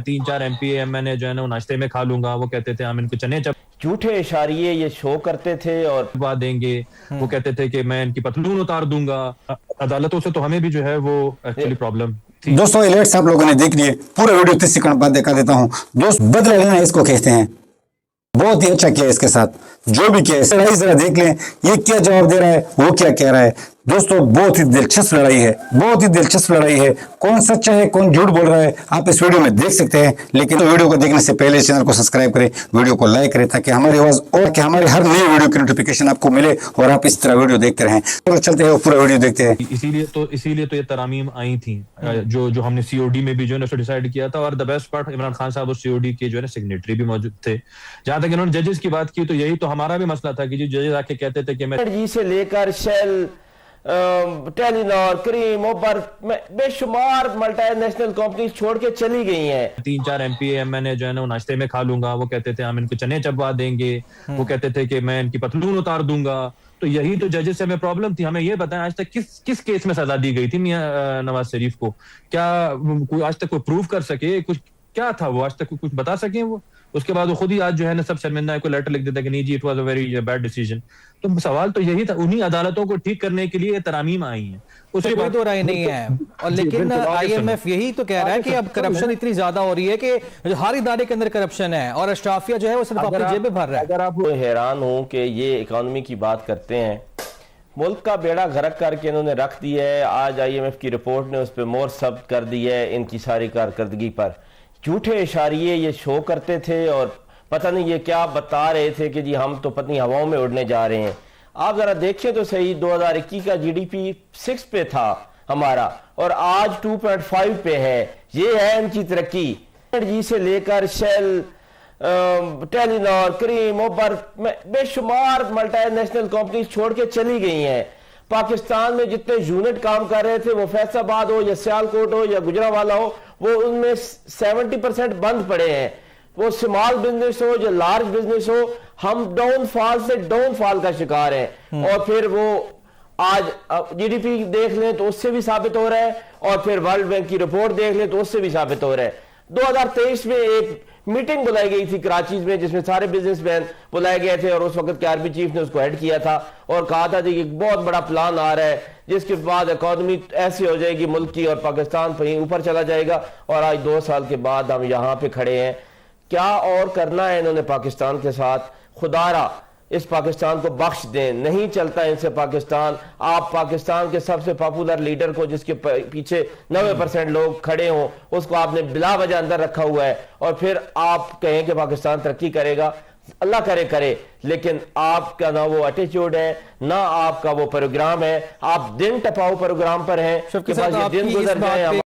3-4 MP MN जो है ना वो नाश्ते में खा लूंगा, वो कहते थे हम इनको चने झूठे इशारिये ये शो करते थे और चबा देंगे, वो कहते थे कि मैं इनकी पतलून उतार दूंगा। अदालतों से तो हमें भी जो है वो एक्चुअली प्रॉब्लम थी। दोस्तों एलर्ट्स आप लोगों ने देख लिए, पूरा वीडियो 30 सेकंड बाद दिखा देता हूँ। दोस्त बदला लेना इसको कहते हैं, बहुत ही अच्छा किया इसके साथ, जो भी किया है जरा देख लें ये क्या जवाब दे रहा है, वो क्या कह रहा है। दोस्तों बहुत ही दिलचस्प लड़ाई है, बहुत ही दिलचस्प लड़ाई है। कौन सच्चा है कौन झूठ बोल रहा है आप इस वीडियो में देख सकते हैं, लेकिन तो वीडियो को देखने से पहले चैनल को सब्सक्राइब करें, वीडियो को लाइक करें, ताकि हमारी आवाज और कि हमारे हर नए वीडियो की नोटिफिकेशन आपको मिले और आप इस तरह वीडियो देखते रहें। तो चलते हैं पूरा वीडियो देखते हैं। इसीलिए तो ये तरामीम आई थी जो हमने COD में भी जो है ना डिसाइड किया था। और the best part, Imran Khan साहब उस COD के जो है ना सिग्नेटरी भी मौजूद थे। जहां तक इन्होंने जजेस की बात की तो यही तो हमारा भी मसला था कि जो जजेस आके कहते थे कि मैं जी से लेकर शेल, टेलीनॉर, क्रीम, ओबर, बेशुमार मल्टीनेशनल कंपनीज छोड़ के चली गई हैं। 3-4 MP MN जो है ना वो नाश्ते में खा लूंगा, वो कहते थे हम इनको चने चबा देंगे, वो कहते थे कि मैं इनकी पतलून उतार दूंगा। तो यही तो जजेस से हमें प्रॉब्लम थी। हमें ये बताएं आज तक किस केस में सजा दी गई थी मियां नवाज शरीफ को? क्या कोई आज तक कोई प्रूव कर सके? कुछ क्या था वो आज तक कुछ बता सके वो? उसके बाद वो खुद ही आज जो है ना सब शर्मिंदा है, कोई लेटर लिख देता है कि नहीं जी it was a very bad decision. तो सवाल तो यही था, उन्हीं अदालतों को ठीक करने के लिए तरामीम आई हैं। उसकी कोई तो राय नहीं है। और लेकिन IMF यही तो कह रहा है कि अब करप्शन इतनी ज्यादा हो रही है कि हर इदारे के अंदर करप्शन है और अशराफिया जो है वो सिर्फ अपनी जेब में भर रहा है। अगर आप हैरान हो कि ये इकोनॉमी की बात करते हैं, मुल्क का बेड़ा गर्क करके इन्होंने रख दिया है। आज IMF की रिपोर्ट ने उस पर मोहर सब्त कर दी है इनकी सारी कारकर्दगी पर। झूठे इशारिये ये शो करते थे और पता नहीं ये क्या बता रहे थे कि जी हम तो पत्नी हवाओं में उड़ने जा रहे हैं। आप जरा देखें तो सही, 2021 का GDP 6 पे था हमारा और आज 2.5 पे है। ये है इनकी तरक्की। जी से लेकर शेल, टेलीनॉर, क्रीम, ओबर, बेशुमार मल्टीनेशनल कंपनीज छोड़ के चली गई हैं। पाकिस्तान में जितने यूनिट काम कर रहे थे, वो फैसलाबाद हो या सियालकोट हो या गुजरावाला हो, वो उनमें 70% बंद पड़े हैं। वो स्मॉल बिजनेस हो या लार्ज बिजनेस हो, हम डाउनफॉल से डाउनफॉल का शिकार हैं। और फिर वो आज GDP देख लें तो उससे भी साबित हो रहा है और फिर वर्ल्ड बैंक की रिपोर्ट देख लें तो उससे भी साबित हो रहा है। 2023 में एक मीटिंग बुलाई गई थी कराची में जिसमें सारे बिजनेसमैन बुलाए गए थे और उस वक्त KRP चीफ ने उसको हेड किया था और कहा था कि एक बहुत बड़ा प्लान आ रहा है जिसके बाद इकोनॉमी ऐसी हो जाएगी मुल्क की और पाकिस्तान कहीं ऊपर चला जाएगा। और आज 2 साल के बाद हम यहाँ पे खड़े हैं। क्या और करना है इन्होंने पाकिस्तान के साथ? खुदारा इस पाकिस्तान को बख्श दें, नहीं चलता इनसे पाकिस्तान। आप पाकिस्तान के सबसे पॉपुलर लीडर को जिसके पीछे 90% लोग खड़े हों, उसको आपने बिला वजह अंदर रखा हुआ है और फिर आप कहें कि पाकिस्तान तरक्की करेगा। अल्लाह करे, लेकिन आपका ना वो एटीट्यूड है ना आपका वो प्रोग्राम है। आप दिन टपाओ प्रोग्राम पर हैं कि बस ये दिन गुजर जाए।